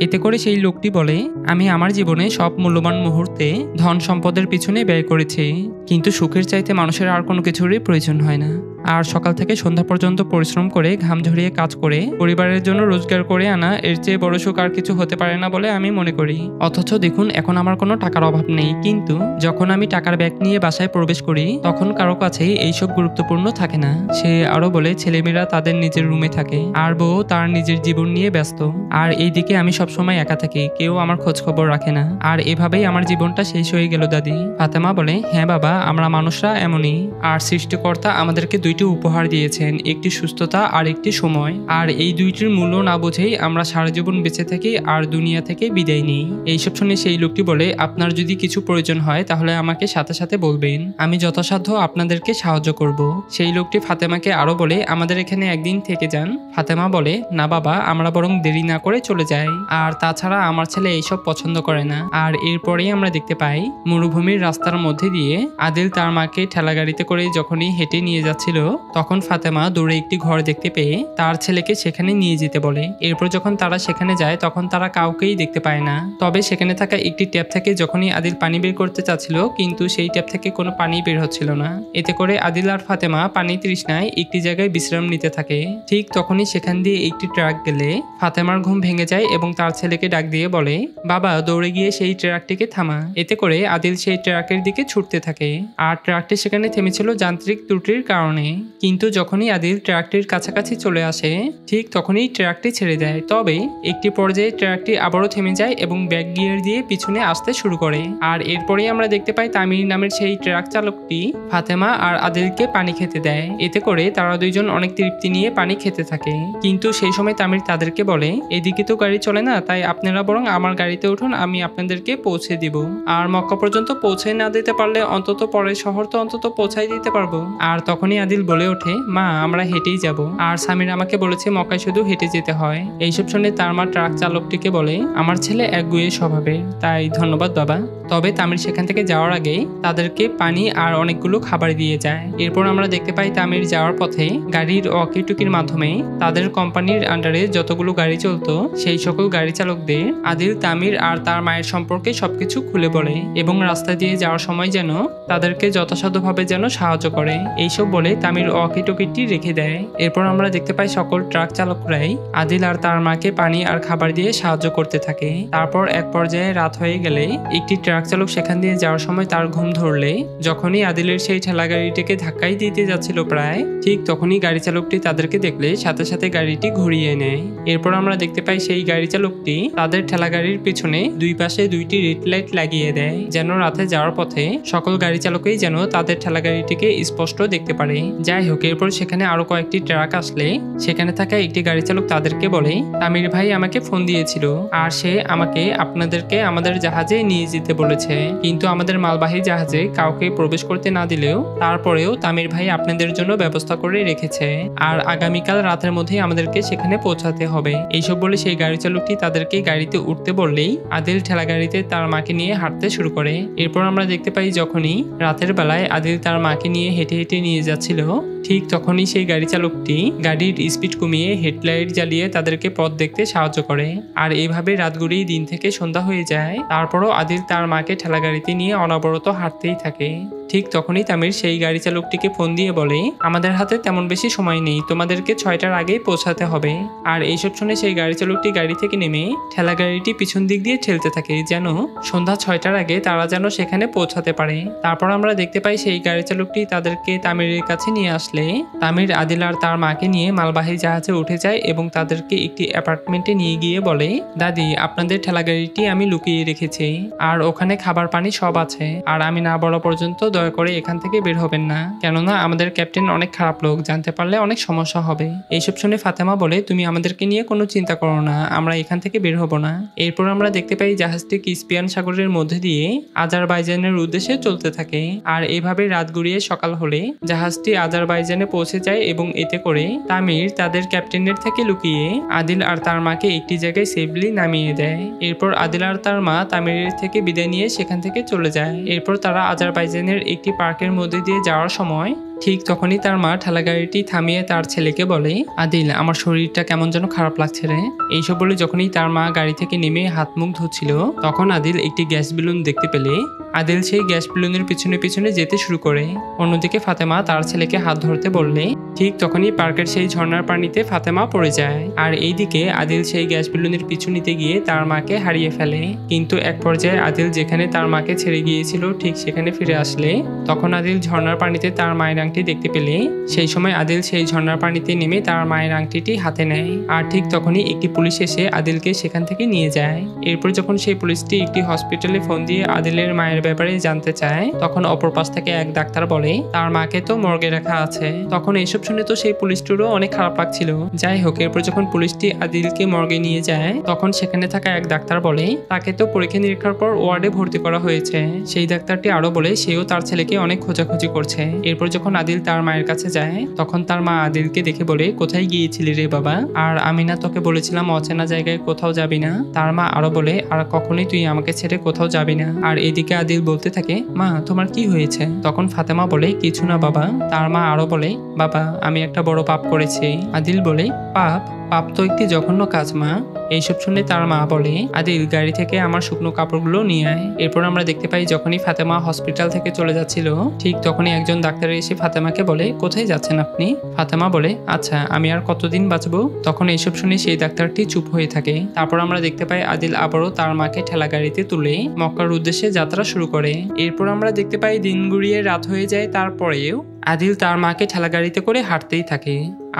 এতে করে সেই লোকটি বলে, আমি আমার জীবনে সব মূল্যবান মুহূর্তে ধন সম্পদের পিছনে ব্যয় করেছি, কিন্তু সুখের চাইতে মানুষের আর কোনো কিছুরই প্রয়োজন হয় না। আর সকাল থেকে সন্ধ্যা পর্যন্ত পরিশ্রম করে ঘাম ঝরিয়ে কাজ করে পরিবারের জন্য রোজগার করে আনা এর চেয়ে বড় সুখ আর কিছু হতে পারে না বলে আমি মনে করি। অথচ দেখুন, এখন আমার কোনো টাকার অভাব নেই, কিন্তু যখন আমি টাকার ব্যাগ নিয়ে বাসায় প্রবেশ করি তখন কারো কাছেই এইসব গুরুত্বপূর্ণ থাকে না। সে আরো বলে, ছেলেমেয়েরা তাদের নিজের রুমে থাকে আর বউ তার নিজের জীবন নিয়ে ব্যস্ত, আর এইদিকে আমি সবসময় একা থাকি, কেউ আমার খোঁজ খবর রাখে না। আর এভাবেই আমার জীবনটা শেষ হয়ে গেল দাদি। ফাতেমা বলে, হ্যাঁ বাবা, আমরা মানুষরা এমনই। আর সৃষ্টিকর্তা আমাদেরকে দুইটি উপহার দিয়েছেন, একটি সুস্থতা আর একটি সময়। আর এই দুইটির মূল্য না বুঝেই আমরা সারা জীবন বেঁচে থাকি আর দুনিয়া থেকে বিদায় নিই। এইসব শুনে সেই লোকটি বলে, আপনার যদি কিছু প্রয়োজন হয় তাহলে আমাকে সাথে সাথে বলবেন, আমি যথাসাধ্য আপনাদেরকে সাহায্য করব। সেই লোকটি ফাতেমাকে আরো বলে, আমাদের এখানে একদিন থেকে যান। ফাতেমা বলে, না বাবা, আমরা বরং দেরি না করে চলে যাই। আর তাছাড়া আমার ছেলে এইসব পছন্দ করে না। আর এরপরেই আমরা দেখতে পাই মরুভূমির রাস্তার মধ্যে দিয়ে আদিল তার মাকে ঠেলাগাড়িতে করে যখনই হেঁটে নিয়ে যাচ্ছিল, তখন ফাতেমা দূরে একটি ঘর দেখতে পেয়ে তার ছেলেকে সেখানে নিয়ে যেতে বলে। এরপর যখন তারা সেখানে যায় তখন তারা কাউকেই দেখতে পায় না। তবে সেখানে থাকা একটি ট্যাপ থেকে যখনই আদিল পানি বের করতে চাচ্ছিল, কিন্তু সেই ট্যাপ থেকে কোনো পানি বের হচ্ছিল না। এতে করে আদিল আর ফাতেমা পানি তৃষ্ণায় একটি জায়গায় বিশ্রাম নিতে থাকে। ঠিক তখনই সেখান দিয়ে একটি ট্রাক গেলে ফাতেমার ঘুম ভেঙে যায় এবং তার ছেলেকে ডাক দিয়ে বলে, বাবা, দৌড়ে গিয়ে সেই ট্রাকটিকে থামা। এতে করে আদিল সেই ট্রাকের দিকে ছুটতে থাকে। আর ট্রাকটি সেখানে থেমেছিল যান্ত্রিক ত্রুটির কারণে। কিন্তু যখনই আদিল ট্রাকটির কাছাকাছি চলে আসে, ঠিক তখনই ট্রাকটি ছেড়ে দেয়। তবে একটি পর্যায়ে ট্রাকটি আবারও থেমে যায় এবং ব্যাক গিয়ার দিয়ে পিছনে আসতে শুরু করে। আর এরপরেই আমরা দেখতে পাই তামির নামের সেই ট্রাক চালকটি ফাতেমা আর আদিলকে পানি খেতে দেয়। এতে করে তারা দুইজন অনেক তৃপ্তি নিয়ে পানি খেতে থাকে। কিন্তু সেই সময় তামির তাদেরকে বলে, এদিকে তো গাড়ি চলে না, তাই আপনারা বরং আমার গাড়িতে উঠুন, আমি আপনাদেরকে পৌঁছে দিব। আর মক্কা পর্যন্ত পৌঁছে না দিতে পারলে অন্তত পরের শহর তো অন্তত পৌঁছাই দিতে পারবো। আর তখনই আদিল বলে ওঠে, মা, আমরা হেঁটেই যাব। আর সামির আমাকে বলেছে মক্কায় শুধু হেঁটে যেতে হয়। এইসব শুনে তার মা ট্রাক চালকটিকে বলে, আমার ছেলে একগুঁয়ে স্বভাবের, তাই ধন্যবাদ বাবা। তবে তামির সেখান থেকে যাওয়ার আগে তাদেরকে পানি আর অনেকগুলো খাবার দিয়ে যায়। এরপর আমরা দেখতে পাই তামির যাওয়ার পথে গাড়ির ওয়াকিটুকির মাধ্যমে তাদের কোম্পানির আন্ডারে যতগুলো গাড়ি চলতো সেই সকল গাড়ি চালকদের আদিল, তামির আর তার মায়ের সম্পর্কে সবকিছু খুলে বলে এবং রাস্তা দিয়ে যাওয়ার সময় যেন তাদেরকে যথাসাধ্যভাবে যেন সাহায্য করে। এইসব বলে তামির ওয়াকিটকিটি রেখে দেয়। এরপর আমরা দেখতে পাই সকল ট্রাক চালকরাই আদিল আর তার মাকে পানি আর খাবার দিয়ে সাহায্য করতে থাকে। তারপর এক পর্যায়ে রাত হয়ে গেলে একটি ট্রাক চালক সেখান দিয়ে যাওয়ার সময় তার ঘুম ধরলে যখনই আদিলের সেই ঠেলা গাড়িটিকে ধাক্কাই দিতে যাচ্ছিল প্রায়, ঠিক তখনই গাড়ি চালকটি তাদেরকে দেখলে সাথে সাথে গাড়িটি ঘুরিয়ে নেয়। এরপর আমরা দেখতে পাই সেই গাড়ি চালকটি তাদের ঠেলা গাড়ির পিছনে দুই পাশে দুইটি রেড লাইট লাগিয়ে দেয়, যেন রাতে যাওয়ার পথে সকল গাড়ি চালকই যেন তাদের ঠেলা গাড়িটিকে স্পষ্ট দেখতে পারে। যাই হোক, এরপর সেখানে আরো কয়েকটি ট্রাক আসলে সেখানে থাকা একটি গাড়ি চালক তাদেরকে বলে, তামির ভাই আমাকে ফোন দিয়েছিল আর সে আমাকে আপনাদেরকে আমাদের জাহাজে নিয়ে যেতে বলেছে, কিন্তু আমাদের মালবাহী জাহাজে কাউকে প্রবেশ করতে না দিলেও তারপরেও তামির ভাই আপনাদের জন্য ব্যবস্থা করে রেখেছে আর আগামীকাল রাতের মধ্যেই আমাদেরকে সেখানে পৌঁছাতে হবে। এইসব বলে সেই গাড়ি চালকটি তাদেরকে গাড়িতে উঠতে বললেই আদিল ঠেলা গাড়িতে তার মাকে নিয়ে হাঁটতে শুরু করে। এরপর আমরা দেখতে পাই যখনই রাতের বেলায় আদিল তার মাকে নিয়ে হেঁটে হেঁটে নিয়ে যাচ্ছিল, ঠিক তখনই সেই গাড়ি চালকটি গাড়ির স্পিড কমিয়ে হেডলাইট জ্বালিয়ে তাদেরকে পথ দেখতে সাহায্য করে। আর এইভাবে রাত গড়িয়ে দিন থেকে সন্ধ্যা হয়ে যায়। তারপরও আদিল তার মাকে ঠেলা গাড়িতে নিয়ে অনবরত হাঁটতেই থাকে। ঠিক তখনই তামির সেই গাড়ি চালকটিকে ফোন দিয়ে বলে, আমাদের হাতে তেমন বেশি সময় নেই, তোমাদেরকে 6টার আগেই পৌঁছাতে হবে। আর এইসব শুনে সেই গাড়ি চালকটি গাড়ি থেকে নেমে ঠেলা গাড়িটি পিছন দিক দিয়ে ঠেলতে থাকে যেন সন্ধ্যা 6টার আগে তারা যেন সেখানে পৌঁছাতে পারে। তারপর আমরা দেখতে পাই সেই গাড়ি চালকটি তাদেরকে তামিরের কাছে নিয়ে আসলে তামির আদিল আর তার মাকে নিয়ে মালবাহী জাহাজে উঠে যায় এবং তাদেরকে একটি অ্যাপার্টমেন্টে নিয়ে গিয়ে বলে, দাদি আপনাদের ঠেলা গাড়িটি আমি লুকিয়ে রেখেছি আর ওখানে খাবার পানি সব আছে, আর আমি না বলা পর্যন্ত দয়া করে এখান থেকে বের হবেন না, কেননা আমাদের ক্যাপ্টেন অনেক খারাপ লোক, জানতে পারলে অনেক সমস্যা হবে। এইসব শুনে ফাতেমা বলে, তুমি আমাদেরকে নিয়ে কোনো চিন্তা করো না, আমরা এখান থেকে বের হব না। এরপর আমরা দেখতে পাই জাহাজটি কাস্পিয়ান সাগরের মধ্যে দিয়ে আজারবাইজানের উদ্দেশ্যে চলতে থাকে। আর এভাবে রাত গড়িয়ে সকাল হলে জাহাজটি আজারবাইজানে পৌঁছে যায় এবং এতে করে তামির তাদের ক্যাপ্টেনের থেকে লুকিয়ে আদিল আর তার মাকে একটি জায়গায় সেফলি নামিয়ে দেয়। এরপর আদিল আর তার মা তামিরের থেকে বিদায় নিয়ে সেখান থেকে চলে যায়। এরপর তারা আজারবাইজানের একটি পার্কের মধ্যে দিয়ে যাওয়ার সময় ঠিক তখনই তার মা ঠেলা গাড়িটি থামিয়ে তার ছেলেকে বলে, আদিল আমার শরীরটা কেমন যেন খারাপ লাগছে রে। এইসব বলে যখনই তার মা গাড়ি থেকে নেমে হাত মুখ ধুচ্ছিল তখন আদিল একটি গ্যাস বেলুন দেখতে পেলে আদিল সেই গ্যাস বেলুনের পিছনে পিছনে যেতে শুরু করে। অন্যদিকে ফাতেমা তার ছেলেকে হাত ধরতে বললে ঠিক তখনই পার্কের সেই ঝর্ণার পানিতে ফাতেমা পড়ে যায়। আর এইদিকে আদিল সেই গ্যাস বেলুনের পিছু নিতে গিয়ে তার মাকে হারিয়ে ফেলে। কিন্তু এক পর্যায়ে আদিল যেখানে তার মাকে ছেড়ে গিয়েছিল ঠিক সেখানে ফিরে আসলে তখন আদিল ঝর্ণার পানিতে তার মায়ের আংটি দেখতে পেলে সেই সময় আদিল সেই ঝর্ণার পানিতে নেমে তার মায়ের আংটিটি হাতে নেয়। আর ঠিক তখনই একটি পুলিশ এসে আদিলকে সেখান থেকে নিয়ে যায়। এরপর যখন সেই পুলিশটি একটি হসপিটালে ফোন দিয়ে আদিলের মায়ের ব্যাপারে জানতে চায় তখন অপর পাশ থেকে এক ডাক্তার বলে, তার মাকে তো মর্গে রাখা আছে। তখন এইসব শুনে তো সেই পুলিশটিরও অনেক খারাপ লাগছিল। যাই হোক, এরপর যখন পুলিশটি আদিলকে মর্গে নিয়ে যায় তখন সেখানে থাকা এক ডাক্তার বলে, তাকে তো পরীক্ষা নিরীক্ষার পর ওয়ার্ডে ভর্তি করা হয়েছে। সেই ডাক্তারটি আরো বলে সেও তার ছেলেকে অনেক খোঁজাখুঁজি করছে। এরপর যখন আদিল তার মায়ের কাছে যায় তখন তার মা আদিলকে দেখে বলে, কোথায় গিয়েছিলি রে বাবা, আর আমি না তোকে বলেছিলাম অচেনা জায়গায় কোথাও যাবি না। তার মা আরো বলে, আর কখনোই তুই আমাকে ছেড়ে কোথাও যাবি না। আর এদিকে আদিল বলতে থাকে, মা তোমার কি হয়েছে? তখন ফাতেমা বলে, কিছু না বাবা। তার মা আরো বলে, বাবা আমি একটা বড় পাপ করেছি। আদিল বলে, পাপ? পাপ তো একটি জঘন্য কাজ মা। এইসব শুনে তার মা বলে, আদিল গাড়ি থেকে আমার শুকনো কাপড়গুলো নিয়ে আয়। এরপর আমরা দেখতে পাই যখনই ফাতেমা হসপিটাল থেকে চলে যাচ্ছিল ঠিক তখনই একজন ডাক্তার এসে ফাতেমাকে বলে, কোথায় যাচ্ছেন আপনি? ফাতেমা বলে, আচ্ছা আমি আর কতদিন বাঁচবো? তখন এইসব শুনে সেই ডাক্তারটি চুপ হয়ে থাকে। তারপর আমরা দেখতে পাই আদিল আবারও তার মাকে ঠেলা গাড়িতে তুলে মক্কার উদ্দেশ্যে যাত্রা শুরু করে। এরপর আমরা দেখতে পাই দিন গড়িয়ে রাত হয়ে যায়, তারপরেও আদিল তার মাকে ঠেলা গাড়িতে করে হাঁটতেই থাকে।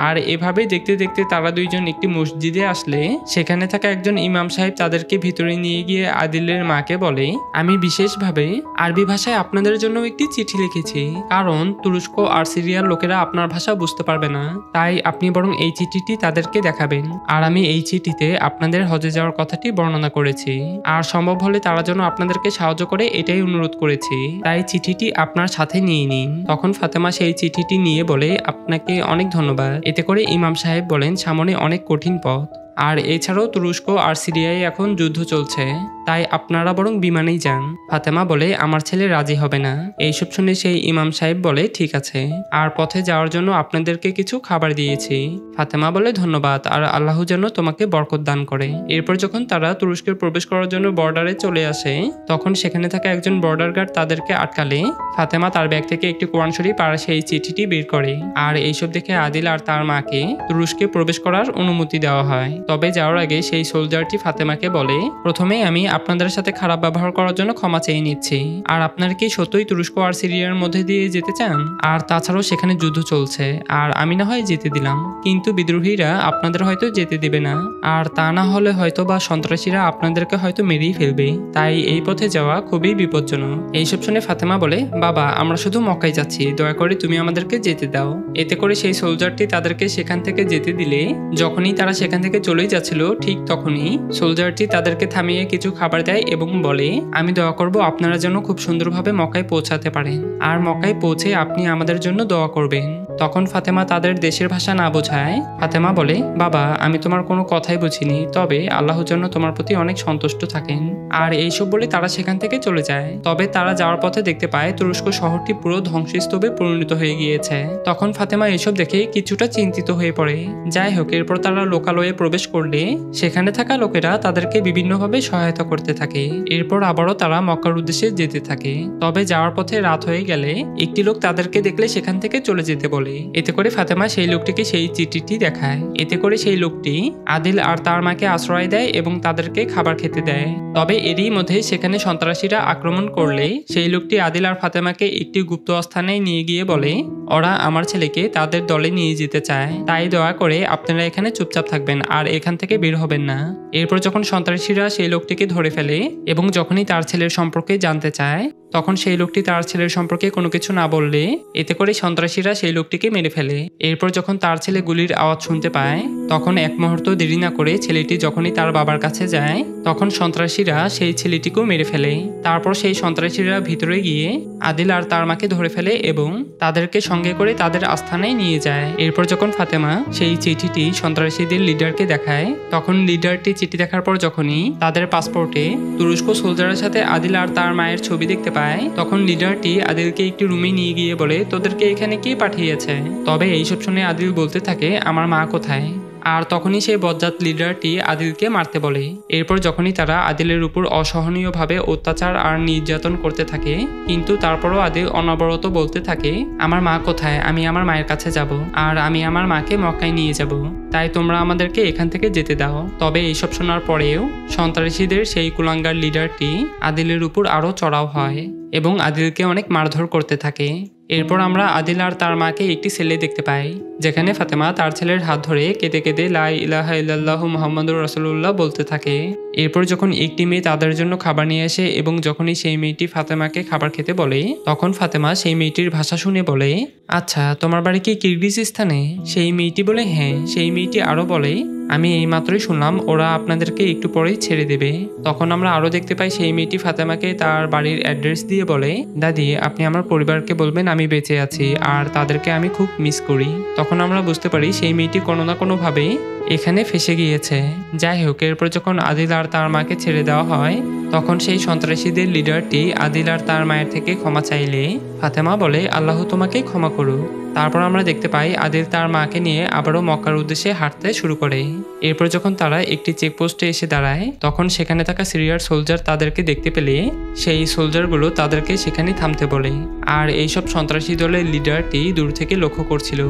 আর এভাবে দেখতে দেখতে তারা দুইজন একটি মসজিদে আসলে সেখানে থাকা একজন ইমাম সাহেব তাদেরকে ভিতরে নিয়ে গিয়ে আদিলের মাকে বলে, আমি বিশেষভাবে আরবি ভাষায় আপনাদের জন্য একটি চিঠি লিখেছি, কারণ তুরস্ক আর সিরিয়ার লোকেরা আপনার ভাষা বুঝতে পারবে না, তাই আপনি বরং এই চিঠিটি তাদেরকে দেখাবেন। আর আমি এই চিঠিতে আপনাদের হজে যাওয়ার কথাটি বর্ণনা করেছি, আর সম্ভব হলে তারা যেন আপনাদেরকে সাহায্য করে এটাই অনুরোধ করেছি, তাই চিঠিটি আপনার সাথে নিয়ে নিন। তখন ফাতেমা সেই চিঠিটি নিয়ে বলে, আপনাকে অনেক ধন্যবাদ। এতে করে ইমাম সাহেব বলেন, সামনে অনেক কঠিন পথ, আর এছাড়াও তুরস্ক আর সিরিয়ায় এখন যুদ্ধ চলছে, তাই আপনারা বরং বিমানেই যান। ফাতেমা বলে, আমার ছেলে রাজি হবে না। এইসব শুনে সেই ইমাম সাহেব বলে, ঠিক আছে, আর পথে যাওয়ার জন্য আপনাদেরকে কিছু খাবার দিয়েছি। ফাতেমা বলে, ধন্যবাদ, আর আল্লাহ যেন তোমাকে বরকত দান করে। এরপর যখন তারা তুরস্কে প্রবেশ করার জন্য বর্ডারে চলে আসে তখন সেখানে থাকা একজন বর্ডার গার্ড তাদেরকে আটকালে ফাতেমা তার ব্যাগ থেকে একটি কোরআন শরীফ আর সেই চিঠিটি বের করে। আর এইসব দেখে আদিল আর তার মাকে তুরস্কে প্রবেশ করার অনুমতি দেওয়া হয়। তবে যাওয়ার আগে সেই সোলজারটি ফাতেমাকে বলে, প্রথমে আমি আপনাদের সাথে খারাপ ব্যবহার করার জন্য ক্ষমা চেয়ে নিচ্ছি। আর আপনারা কি সত্যই তুরস্ক আর সিরিয়ার মধ্যে দিয়ে যেতে চান? আর তাছাড়াও সেখানে যুদ্ধ চলছে, আর আমি না হয় যেতে দিলাম, কিন্তু বিদ্রোহীরা আপনাদের হয়তো যেতে দিবে না। আর তা না হলে হয়তো বা সন্ত্রাসীরা আপনাদেরকে হয়তো মেরেই ফেলবে। তাই এই পথে যাওয়া খুবই বিপজ্জনক। এইসব শুনে ফাতেমা বলে, বাবা আমরা শুধু মক্কায় যাচ্ছি, দয়া করে তুমি আমাদেরকে যেতে দাও। এতে করে সেই সোলজারটি তাদেরকে সেখান থেকে যেতে দিলে যখনই তারা সেখান থেকে চলেই যাচ্ছিল ঠিক তখনই সোলজারটি তাদেরকে থামিয়ে কিছু খাবার দেয় এবং বলে, আমি দোয়া করব আপনারা যেন খুব সুন্দরভাবে মক্কায় পৌঁছাতে পারেন, আর মক্কায় পৌঁছে আপনি আমাদের জন্য দোয়া করবেন। তখন ফাতেমা তাদের দেশের ভাষা না বোঝায় ফাতেমা বলে, বাবা আমি তোমার কোনো কথাই বুঝিনি, তবে আল্লাহ যেন তোমার প্রতি অনেক সন্তুষ্ট থাকেন। আর এইসব বলে তারা সেখান থেকে চলে যায়। তবে তারা যাওয়ার পথে দেখতে পায় তুরস্ক শহরটি পুরো ধ্বংসস্তূপে পরিণত হয়ে গিয়েছে। তখন ফাতেমা এসব দেখে কিছুটা চিন্তিত হয়ে পড়ে। যাই হোক, এরপর তারা লোকালয়ে প্রবেশ করলে সেখানে থাকা লোকেরা তাদেরকে বিভিন্নভাবে সহায়তা করতে থাকে। এরপর আবারও তারা মক্কার উদ্দেশ্যে যেতে থাকে। তবে যাওয়ার পথে রাত হয়ে গেলে একটি লোক তাদেরকে দেখলে সেখান থেকে চলে যেতে বলে। এতে করে ফাতেমা সেই লোকটিকে সেই চিঠিটি দেখায়। এতে করে সেই লোকটি আদিল আর তার মাকে আশ্রয় দেয় এবং তাদেরকে খাবার খেতে দেয়। তবে এরই মধ্যে সেখানে সন্ত্রাসীরা আক্রমণ করলে সেই লোকটি আদিল আর ফাতেমাকে একটি গুপ্ত স্থানে নিয়ে গিয়ে বলে, ওরা আমার ছেলেকে তাদের দলে নিয়ে যেতে চায়, তাই দয়া করে আপনারা এখানে চুপচাপ থাকবেন আর এখান থেকে বের হবেন না। এরপর যখন সন্ত্রাসীরা সেই লোকটিকে ধরে ফেলে এবং যখনই তার ছেলের সম্পর্কে জানতে চায় তখন সেই লোকটি তার ছেলের সম্পর্কে কোনো কিছু না বললে এতে করে সন্ত্রাসীরা সেই লোকটিকে মেরে ফেলে। এরপর যখন তার ছেলে গুলির আওয়াজ শুনতে পায় তখন এক মুহূর্ত দেরি না করে ছেলেটি যখনই তার বাবার কাছে যায় তখন সন্ত্রাসীরা সেই ছেলেটিকেও মেরে ফেলে। তারপর সেই সন্ত্রাসীরা ভিতরে গিয়ে আদিল আর তার মাকে ধরে ফেলে এবং তাদেরকে সঙ্গে করে তাদের আস্থানায় নিয়ে যায়। এরপর যখন ফাতেমা সেই চিঠিটি সন্ত্রাসীদের লিডারকে দেখায় তখন লিডারটি চিঠি দেখার পর যখনই তাদের পাসপোর্টে তুরস্ক সোলজারের সাথে আদিল আর তার মায়ের ছবি দেখতে পায় তখন লিডারটি আদিলকে একটি রুমে নিয়ে গিয়ে বলে, তোদেরকে এখানে কে পাঠিয়েছে? তবে এইসব শুনে আদিল বলতে থাকে, আমার মা কোথায়? আর তখনই সেই বজ্জাত লিডারটি আদিলকে মারতে বলে। এরপর যখনই তারা আদিলের উপর অসহনীয়ভাবে অত্যাচার আর নির্যাতন করতে থাকে কিন্তু তারপরও আদিল অনবরত বলতে থাকে, আমার মা কোথায়? আমি আমার মায়ের কাছে যাব আর আমি আমার মাকে মক্কায় নিয়ে যাব, তাই তোমরা আমাদেরকে এখান থেকে যেতে দাও। তবে এইসব শোনার পরেও সন্ত্রাসীদের সেই কুলাঙ্গার লিডারটি আদিলের উপর আরও চড়াও হয় এবং আদিলকে অনেক মারধর করতে থাকে। এরপর আমরা আদিল আর তার মাকে একটি সেলে দেখতে পাই যেখানে ফাতেমা তার ছেলের হাত ধরে কেঁদে কেঁদে লা ইলাহা ইল্লাল্লাহু মুহাম্মাদুর রাসূলুল্লাহ বলতে থাকে। এরপর যখন একটি মেয়ে তাদের জন্য খাবার নিয়ে আসে এবং যখনই সেই মেয়েটি ফাতেমাকে খাবার খেতে বলে তখন ফাতেমা সেই মেয়েটির ভাষা শুনে বলে, আচ্ছা তোমার বাড়ি কি কিরগিজস্তানে? সেই মেয়েটি বলে, হ্যাঁ। সেই মেয়েটি আরো বলে, আমি এইমাত্রই শুনলাম ওরা আপনাদেরকে একটু পরেই ছেড়ে দেবে। তখন আমরা আরো দেখতে পাই সেই মেয়েটি ফাতেমাকে তার বাড়ির অ্যাড্রেস দিয়ে বলে, দাদি আপনি আমার পরিবারকে বলবেন আমি বেঁচে আছি আর তাদেরকে আমি খুব মিস করি। তখন আমরা বুঝতে পারি সেই মেয়েটি কোনো না কোনো ভাবে এখানে ফেসে গিয়েছে। যাই হোক, এরপর যখন আদিল আর তার মাকে ছেড়ে দেওয়া হয় তখন সেই সন্ত্রাসীদের লিডারটি আদিল আর তার মায়ের থেকে ক্ষমা চাইলে ফাতেমা বলে, আল্লাহ তোমাকে ক্ষমা করুক। তারপর আমরা দেখতে পাই আদিল তার মাকে নিয়ে আবারও মক্কার উদ্দেশ্যে হাঁটতে শুরু করে। এরপর যখন তারা একটি চেকপোস্টে এসে দাঁড়ায় তখন সেখানে থাকা সিরিয়ার সোলজার তাদেরকে দেখতে পেলে সেই সোলজারগুলো তাদেরকে সেখানে থামতে বলে আর এইসব সন্ত্রাসী দলের লিডারটি দূর থেকে লক্ষ্য করছিল।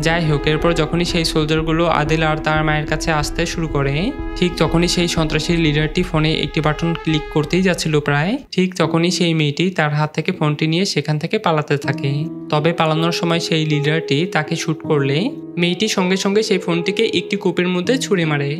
যাই হোক, এরপর যখনই সেই সোলজারগুলো আদিল আর তার মায়ের কাছে আসতে শুরু করে ঠিক তখনই সেই সন্ত্রাসী লিডারটি ফোনে একটি বাটন ক্লিক করতেই যাচ্ছিল প্রায় ঠিক তখনই সেই মেয়েটি তার হাত থেকে ফোনটি নিয়ে সেখান থেকে পালাতে থাকে। তবে পালানোর সময় সেই লিডারটি তাকে শুট করলে মেয়েটি সঙ্গে সঙ্গে সেই ফোনটিকে একটি কূপের মধ্যে ছুঁড়ে মারে।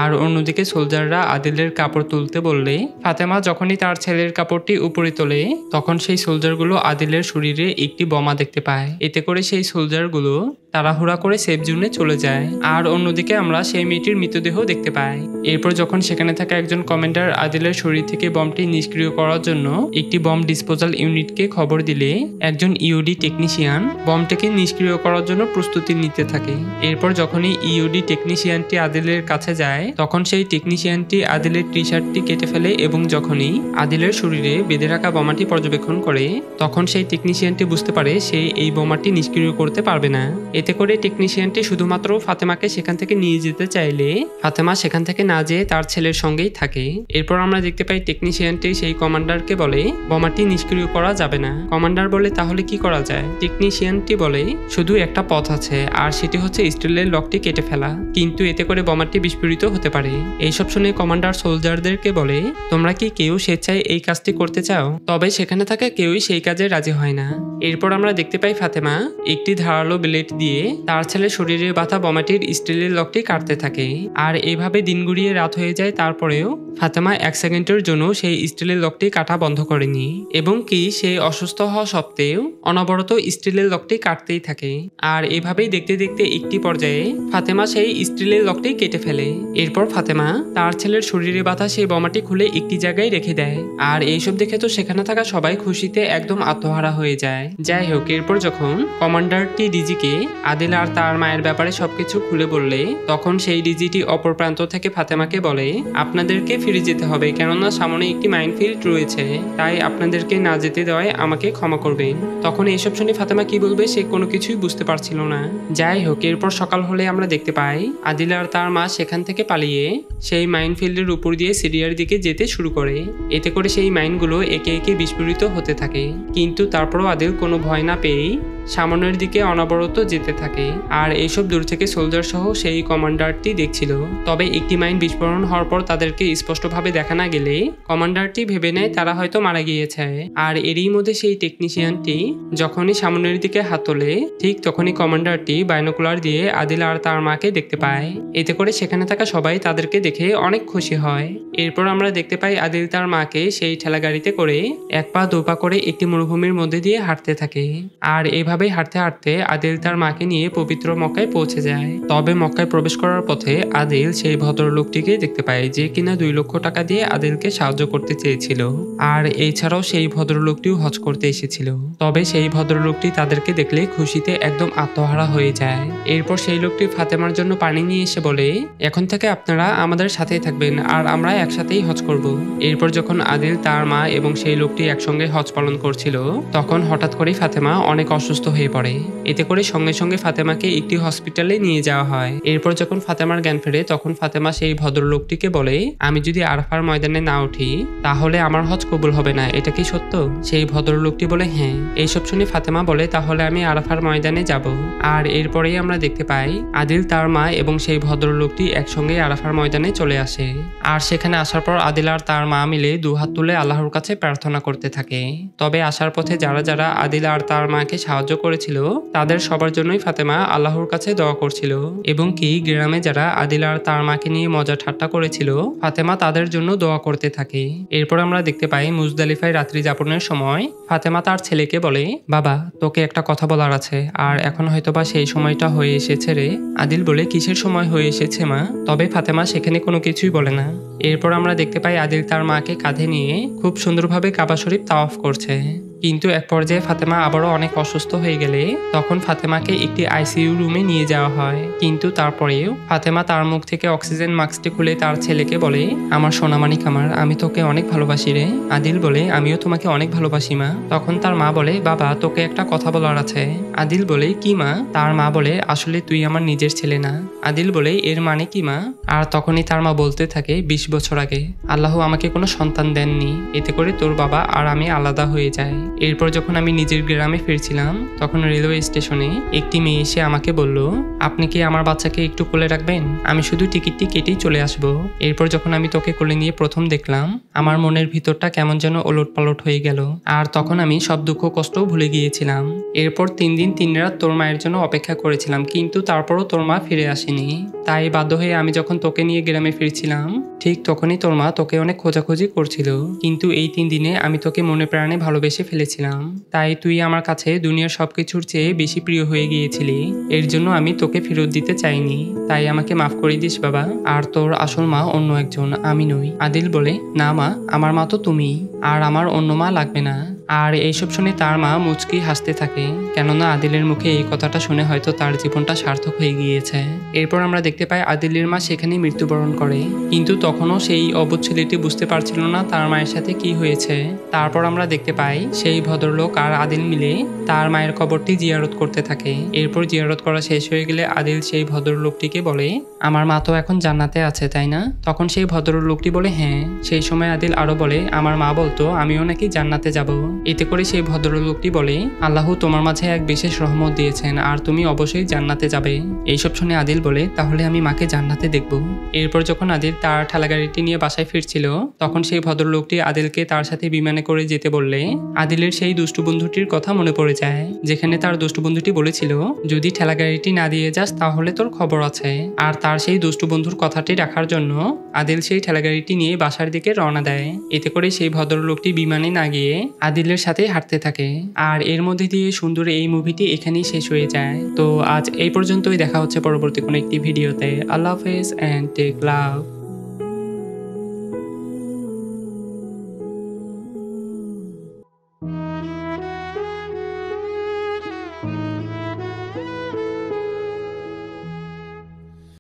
আর অন্যদিকে সোলজাররা আদিলের কাপড় তুলতে বললে ফাতেমা যখনই তার ছেলের কাপড়টি উপরে তোলে তখন সেই সোলজারগুলো আদিলের শরীরে একটি বোমা দেখতে পায়। এতে করে সেই সোলজারগুলো তাড়াহুড়া করে সেফ জোনে চলে যায়। আর অন্যদিকে আমরা সেই মেয়েটির মৃতদেহ দেখতে পাই। এরপর যখন সেখানে থাকা একজন কমান্ডার আদিলের শরীর থেকে বমটি নিষ্ক্রিয় করার জন্য একটি বম ডিসপোজাল ইউনিটকে খবর দিলে একজন ইউডি টেকনিশিয়ান বমটিকে নিষ্ক্রিয় করার জন্য প্রস্তুতি নিতে থাকে। এরপর যখনই ইউডি টেকনিশিয়ানটি আদিলের কাছে যায় তখন সেই টেকনিশিয়ানটি আদিলের টি শার্টটি কেটে ফেলে এবং যখনই আদিলের শরীরে বেঁধে রাখা বোমাটি পর্যবেক্ষণ করে তখন সেই টেকনিশিয়ানটি বুঝতে পারে সে এই বোমাটি নিষ্ক্রিয় করতে পারবে না। এতে করে টেকনিশিয়ানটি শুধুমাত্র ফাতেমাকে সেখান থেকে নিয়ে যেতে চাইলে ফাতেমা সেখান থেকে না যেয়ে তার ছেলের সঙ্গেই থাকে। এরপর আমরা দেখতে পাই টেকনিশিয়ানটি সেই কমান্ডারকে বলে বোমাটি নিষ্ক্রিয় করা যাবে না। কমান্ডার বলে তাহলে কি করা যায়? টেকনিশিয়ানটি বলে শুধু একটা পথ আছে, আর সেটি হচ্ছে স্টিলের লকটি কেটে ফেলা, কিন্তু এতে করে বোমাটি বিস্ফোরিত হতে পারে। এইসব শুনে কমান্ডার সোলজারদেরকে বলে তোমরা কি কেউ স্বেচ্ছায় এই কাজটি করতে চাও? তবে সেখানে থাকা কেউই সেই কাজে রাজি হয় না। এরপর আমরা দেখতে পাই ফাতেমা একটি ধারালো ব্লেড দিয়ে তার ছেলের শরীরে বাঁধা বোমাটির স্টিলের লকটি কাটতে থাকে। আর এভাবে দিন গড়িয়ে রাত হয়ে যায়, তারপরেও ফাতেমা 1 সেকেন্ডের জন্য সেই স্টিলের লকটি কাটা বন্ধ করেনি, এবং কি সে অসুস্থ হওয়া সত্ত্বেও অনবরত স্টিলের লকটি কাটতেই থাকে। আর এভাবেই দেখতে দেখতে একটি পর্যায়ে ফাতেমা সেই স্টিলের লকটি কেটে ফেলে। এরপর ফাতেমা তার ছেলের শরীরে বাঁধা সেই বোমাটি খুলে একটি জায়গায় রেখে দেয়। আর এইসব দেখে তো সেখানে থাকা সবাই খুশিতে একদম আত্মহারা হয়ে যায়। যাই হোক, এরপর যখন কমান্ডারটি ডিজিকে আদিল আর তার মায়ের ব্যাপারে সবকিছু খুলে বললে, তখন সেই ডিজিটি অপর প্রান্ত থেকে ফাতেমাকে বলে আপনাদেরকে ফিরে যেতে হবে, কেননা সামনে একটি মাইনফিল্ড রয়েছে, তাই আপনাদেরকে না যেতে দেওয়ায় আমাকে ক্ষমা করবেন। তখন এইসব শুনে ফাতেমা কি বলবে সে কোনো কিছুই বুঝতে পারছিল না। যাই হোক, এরপর সকাল হলে আমরা দেখতে পাই আদিল আর তার মা সেখান থেকে পালিয়ে সেই মাইনফিল্ডের উপর দিয়ে সিরিয়ার দিকে যেতে শুরু করে। এতে করে সেই মাইনগুলো একে একে বিস্ফোরিত হতে থাকে, কিন্তু তারপরও আদিল কোনো ভয় না পেয়েই সামনের দিকে অনবরত যেতে থাকে। আর এইসব দূর থেকে সোলজার সহ সেই কমান্ডারটি দেখছিল। তবে একটি মাইন বিস্ফোরণ হওয়ার পর তাদেরকে স্পষ্টভাবে দেখা না গেলে কমান্ডারটি ভেবে নেয় তারা হয়তো মারা গিয়েছে। আর এরই মধ্যে সেই টেকনিশিয়ানটি যখনই সামনের দিকে হাত তোলে, ঠিক তখনই কমান্ডারটি বাইনোকুলার দিয়ে আদিল আর তার মাকে দেখতে পায়। এতে করে সেখানে থাকা সবাই তাদেরকে দেখে অনেক খুশি হয়। এরপর আমরা দেখতে পাই আদিল তার মাকে সেই ঠেলা গাড়িতে করে 1 পা 2 পা করে একটি মরুভূমির মধ্যে দিয়ে হাঁটতে থাকে। আর এভাবে হাঁটতে হাঁটতে আদিল তার মাকে নিয়ে পবিত্র মক্কায় পৌঁছে যায়। তবে মক্কায় প্রবেশ করার পথে আদিল সেই ভদ্রলোকটিকে দেখতে পায়, যে কিনা 2 লক্ষ টাকা দিয়ে আদিলকে সাহায্য করতে চেয়েছিল। আর এছাড়াও সেই ভদ্রলোকটিও হজ করতে এসেছিল। তবে সেই ভদ্রলোকটি তাদেরকে দেখলে খুশিতে একদম আত্মহারা হয়ে যায়। এরপর সেই লোকটি ফাতেমার জন্য পানি নিয়ে এসে বলে এখন থেকে আপনারা আমাদের সাথেই থাকবেন, আর আমরা একসাথেই হজ করব। এরপর যখন আদিল, তার মা এবং সেই লোকটি একসঙ্গে হজ পালন করছিল, তখন হঠাৎ করেই ফাতেমা অনেক অসুস্থ হয়ে পড়ে। এতে করে সঙ্গে সঙ্গে ফাতেমাকে একটি হসপিটালে নিয়ে যাওয়া হয়। এরপর যখন ফাতেমার জ্ঞান ফেরে, তখন ফাতেমা সেই ভদ্রলোকটিকে বলে আমি যদি আরাফার ময়দানে না উঠি তাহলে আমার হজ কবুল হবে না, এটা কি সত্য? সেই ভদ্রলোকটি বলে হ্যাঁ। এইসব শুনে ফাতেমা বলে তাহলে আমি আরাফার ময়দানে যাব। আর এরপরেই আমরা দেখতে পাই আদিল, তার মা এবং সেই ভদ্রলোকটি একসঙ্গে আরাফার ময়দানে চলে আসে। আর সেখানে আসার পর আদিল আর তার মা মিলে 2 হাত তুলে আল্লাহর কাছে প্রার্থনা করতে থাকে। তবে আসার পথে যারা যারা আদিল আর তার মাকে সাহায্য করেছিল তাদের সবার জন্যই ফাতেমা আল্লাহর কাছে দোয়া করছিল, এবং কি গ্রামে যারা আদিল আর তার মাকে নিয়ে মজা ঠাট্টা করেছিল ফাতেমা তাদের জন্য দোয়া করতে থাকে। এরপর আমরা দেখতে পাই মুজদালিফায় রাত্রি যাপনের সময় ফাতেমা তার ছেলেকে বলে বাবা, তোকে একটা কথা বলার আছে, আর এখন হয়তোবা সেই সময়টা হয়ে এসেছে রে। আদিল বলে কিসের সময় হয়ে এসেছে মা? তবে ফাতেমা সেখানে কোনো কিছুই বলে না। এরপর আমরা দেখতে পাই আদিল তার মাকে কাঁধে নিয়ে খুব সুন্দরভাবে কাবা শরীফ তাওয়াফ করছে। কিন্তু এক পর্যায়ে ফাতেমা আবারও অনেক অসুস্থ হয়ে গেলে তখন ফাতেমাকে একটি আইসিইউ রুমে নিয়ে যাওয়া হয়। কিন্তু তারপরেও ফাতেমা তার মুখ থেকে অক্সিজেন মাস্কটি খুলে তার ছেলেকে বলে আমার সোনামানিক আমার, আমি তোকে অনেক ভালোবাসি রে। আদিল বলে আমিও তোমাকে অনেক ভালোবাসি মা। তখন তার মা বলে বাবা, তোকে একটা কথা বলার আছে। আদিল বলে কি মা? তার মা বলে আসলে তুই আমার নিজের ছেলে না। আদিল বলে এর মানে কি মা? আর তখনই তার মা বলতে থাকে 20 বছর আগে আল্লাহ আমাকে কোনো সন্তান দেননি, এতে করে তোর বাবা আর আমি আলাদা হয়ে যাই। এরপর যখন আমি নিজের গ্রামে ফিরছিলাম তখন রেলওয়ে স্টেশনে একটি মেয়ে এসে আমাকে বলল আপনি কি আমার বাচ্চাকে একটু কোলে রাখবেন? আমি শুধু টিকিটটি কেটেই চলে আসব। এরপর যখন আমি তোকে কোলে নিয়ে প্রথম দেখলাম আমার মনের ভিতরটা কেমন যেন ওলট পালট হয়ে গেল, আর তখন আমি সব দুঃখ কষ্টও ভুলে গিয়েছিলাম। এরপর 3 দিন 3 রাত তোর মায়ের জন্য অপেক্ষা করেছিলাম, কিন্তু তারপরও তোর মা ফিরে আসেনি। তাই বাধ্য হয়ে আমি যখন তোকে নিয়ে গ্রামে ফিরছিলাম ঠিক তখনই তোর মা তোকে অনেক খোঁজাখুঁজি করছিল, কিন্তু এই 3 দিনে আমি তোকে মনে প্রাণে ভালোবেসে ফেলেছিলাম। তাই তুই আমার কাছে দুনিয়ার সবকিছুর চেয়ে বেশি প্রিয় হয়ে গিয়েছিলি, এর জন্য আমি তোকে ফেরত দিতে চাইনি। তাই আমাকে মাফ করে দিস বাবা, আর তোর আসল মা অন্য একজন, আমি নই। আদিল বলে না মা, আমার মা তো তুমি, আর আমার অন্য মা লাগবে না। আর এইসব শুনে তার মা মুচকি হাসতে থাকে, কেননা আদিলের মুখে এই কথাটা শুনে হয়তো তার জীবনটা সার্থক হয়ে গিয়েছে। এরপর আমরা দেখতে পাই আদিলের মা সেখানে মৃত্যুবরণ করে, কিন্তু তখনও সেই অবুঝ ছেলেটি বুঝতে পারছিল না তার মায়ের সাথে কি হয়েছে। তারপর আমরা দেখতে পাই সেই ভদ্রলোক আর আদিল মিলে তার মায়ের কবরটি জিয়ারত করতে থাকে। এরপর জিয়ারত করা শেষ হয়ে গেলে আদিল সেই ভদ্রলোকটিকে বলে, আমার মা তো এখন জান্নাতে আছে তাই না? তখন সেই ভদ্রলোকটি বলে হ্যাঁ। সেই সময় আদিল আরো বলে, আমার মা বলতো আমিও নাকি জান্নাতে যাব। এতে করে সেই ভদ্রলোকটি বলে, আল্লাহ তোমার মাঝে এক বিশেষ রহমত দিয়েছেন আর তুমি অবশ্যই জান্নাতে যাবে। এইসব শুনে আদিল বলে, তাহলে আমি মাকে জান্নাতে দেখব। এরপর যখন আদিল তার ঠেলাগাড়িটি নিয়ে বাসায় ফিরছিল, তখন সেই ভদ্রলোকটি আদিলকে তার সাথে বিমানে করে যেতে বললে আদিলের সেই দুষ্টু বন্ধুটির কথা মনে পড়ে যায়, যেখানে তার দুষ্টু বন্ধুটি বলেছিল, যদি ঠেলাগাড়িটি না দিয়ে যাস তাহলে তোর খবর আছে। আর তার সেই দুষ্টু বন্ধুর কথাটি রাখার জন্য আদিল সেই ঠেলাগাড়িটি নিয়ে বাসার দিকে রওনা দেয়। এতে করে সেই ভদ্রলোকটি বিমানে না গিয়ে আদিলের সাথে হাঁটতে থাকে। আর এর মধ্যে দিয়ে সুন্দর এই মুভিটি এখানেই শেষ হয়ে যায়। তো আজ এই পর্যন্তই, দেখা হচ্ছে পরবর্তী কোনো একটি ভিডিওতে। আল্লাহ হাফেজ এন্ড টেক লাভ।